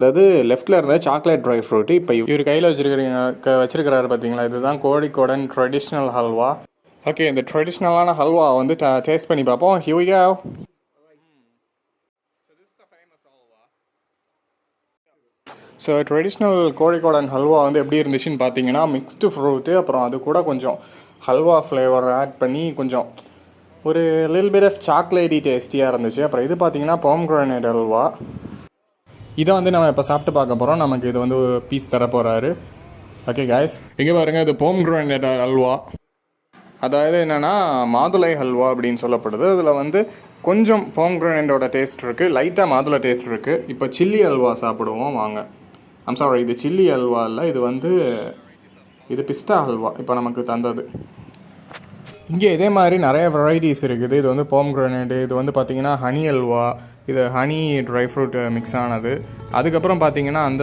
அதாவது லெஃப்ட்டில் இருந்த சாக்லேட் ட்ரை ஃப்ரூட் இப்போ இவர் கையில் வச்சிருக்கிறாரு பார்த்தீங்களா, இதுதான் கோழிக்கோடன் ட்ரெடிஷ்னல் ஹல்வா. ஓகே, இந்த ட்ரெடிஷ்னலான ஹல்வா வந்து டேஸ்ட் பண்ணி பார்ப்போம். Here we go. So traditional கோழிக்கோடன் ஹல்வா வந்து எப்படி இருந்துச்சுன்னு பார்த்தீங்கன்னா, மிக்ஸ்டு ஃப்ரூட்டு அப்புறம் அது கூட கொஞ்சம் ஹல்வா ஃப்ளேவர் ஆட் பண்ணி கொஞ்சம் ஒரு லில் பிட் ஆஃப் சாக்லேட்டி டேஸ்டியாக இருந்துச்சு. அப்புறம் இது பார்த்தீங்கன்னா பொமக்ரானேட் ஹல்வா. இதை வந்து நம்ம இப்போ சாப்பிட்டு பார்க்க போகிறோம். நமக்கு இது வந்து பீஸ் தர போகிறாரு. ஓகே காய்ஸ், இங்கே பாருங்கள், இது பொமக்ரானேட் ஹல்வா. அதாவது என்னென்னா மாதுளை ஹல்வா அப்படின்னு சொல்லப்படுது. அதில் வந்து கொஞ்சம் பொமக்ரானேட்டோட டேஸ்ட் இருக்குது, லைட்டாக மாதுளை டேஸ்ட் இருக்குது. இப்போ சில்லி ஹல்வா சாப்பிடுவோம் வாங்க. சாரி, இது சில்லி ஹல்வா இல்லை, இது பிஸ்தா ஹல்வா இப்போ நமக்கு தந்தது. இங்கே இதே மாதிரி நிறைய வெரைட்டிஸ் இருக்குது. இது வந்து பொமக்ரானேட்டு, இது வந்து பார்த்திங்கன்னா ஹனி ஹல்வா, இது ஹனி ட்ரை ஃப்ரூட் மிக்ஸ் ஆனது. அதுக்கப்புறம் பார்த்திங்கன்னா அந்த